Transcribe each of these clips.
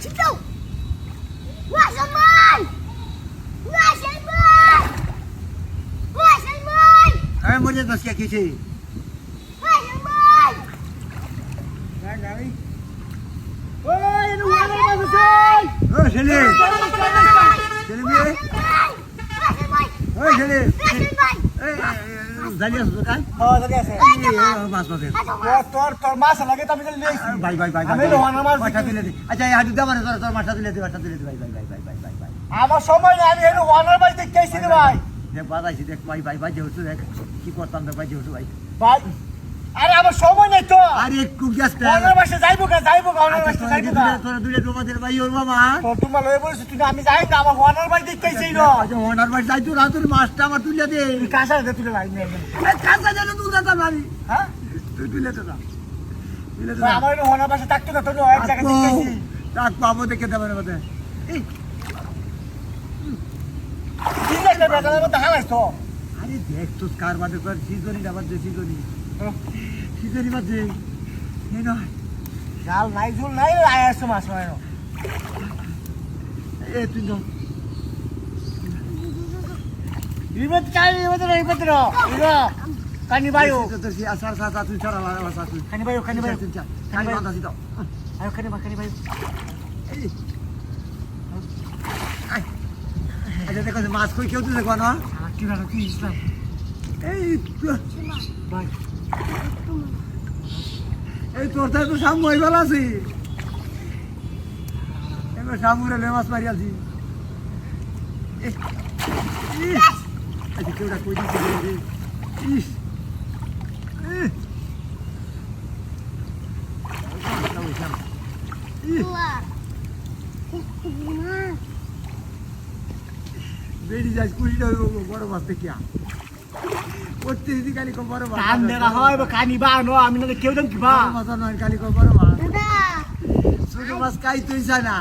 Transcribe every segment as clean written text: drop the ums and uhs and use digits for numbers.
Situ. Wah, Salman. Wah, Salman. Wah, Salman. আমি মরে যাস কে কিছু Wah, Salman. গাড়ি ওই এনে ওয়ানার বাজছে ও ছেলে ছেলে মেয়ে Wah, Salman. ও ছেলে Wah, Salman. এই জানিস দোকান হ্যাঁ দাদি আছে মাছ মাছ তোর মাছ লাগে তো আমি গেলে নেই ভাই ভাই ভাই আমি লোহানা মাছ মাছটা তুলে দে আচ্ছা এই হাজু দে মানে তোর মাছটা তুলে দে ভাই ভাই ভাই ভাই ভাই ভাই ভাই আমার সময় নাই আমি এনে ওয়ানার বাজ দেখতেছি রে ভাই দেখ বাদাইছি দেখ ভাই ভাই ভাই যেহেতু দেখ কি করতাম দেখ ভাই যেহেতু ভাই ভাই আরে আমার সময় নাই তো আরে একটু গ্যাস ওয়ানার বাজে যাইবো ওয়ানার বাজে যাইবো তোরা দুলে তোমাদের ভাই ওর বাবা তো তোমার লয়ে বলছিস তুই আমি যাই না আমার ওয়ানার বাজ দেখতেছি না আচ্ছা ওনার ভাই যাই তো রাতের মাছটা আমার তুলে দে তুই কাঁচা দে তুই লাইন নিয়ে কাঁচা যেন তুলে দাম আমি হ্যাঁ তুই তুলে দে না তুলে দে ভাই আমার এনে ওয়ানার বাজে থাকতো না তুই এক জায়গায় দেখতেছি রাত পাবো দেখে দেবে না কথা এই ঠিক আছে বেটার মধ্যে হালাইছ তো আরে দেখ তো কার বাদে কর সিজনি আবার যে সিজনি বাদে এই নয় জাল নাই ঝুল নাই আয়াস মাছ হয় না এ তুই তো ইবত চাই ইবত র ইরা কানি বায়ু তো সে আসার সাথে তুই ছড়া লাগা সাথে তুই কানি বায়ু কানি বাঁধাছি তো আয় কানি বায়ু এই আচ্ছা দেখো মাছ কই কেউ তুই দেখো না কি না কি ইসলাম এই ভাই এই তোর তো সামু হয়ে গেল আছি এবার সামুরে লে মাছ মারি আছি আচ্ছা কেউটা কই দিচ্ছে ইস Wah. বেড়ি যাস কুড়িটা বড় মাছ দেখিয়া করতে দিদি কালি কো বড় মাছ কান দেরা হয় কানি বা নো আমি না কেউ দেন কি বা মাছ নয় কালি কো বড় মাছ Dada. ছোট মাছ খাই তুই না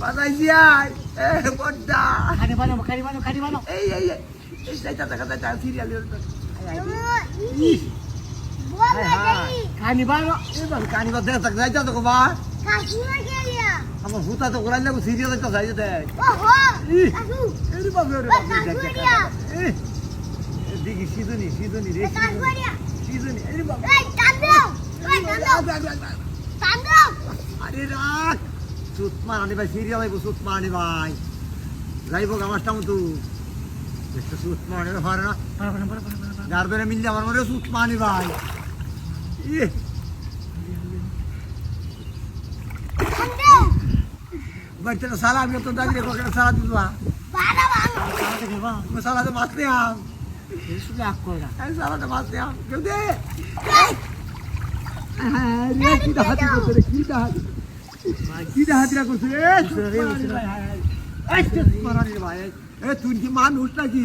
বাজাইছি আয় এ বড়টা কানি বানো এই যাইতা দেখা যাইতা সিরিয়াল Buat lagi. কানি বানো এবার কানি বাদ দেখা যাইতা তো বা Kasih lagi ya. আমার হুতা তো গোলাই লাগু সিরিয়াল তো যাই দেখ Oh, oh. Kasih. এরি বাবা রে দেখি সিজনি রে Kasih dia. সিজনি এরি বাবা Eh, tanduk. Eh, tanduk. Tanduk. আরে রাখ সুতমান আনি ভাই সিরিয়াল আইবো সুতমান আনি ভাই যাইবো গামাসটা মতো একটা সুতমান আনি হয় না গার্বেরে মিললে আমার মনে সুতমান আনি ভাই ইয়ে Tanduk. বাচ্চাটা সালা আমি তো দাঁড়িয়ে কোকেটা সালা দিবা Para bang. সারা দেখে বা সালাতে মাছ নিয়ে আম এই শুধু আক কইরা সালাতে মাছ নিয়ে আম কেউ দে Eh, কিটা হাতি করছে রে কিটা হাতিরা করছে রে সুতমান আনি ভাই এ তুই কি মানুষ নাকি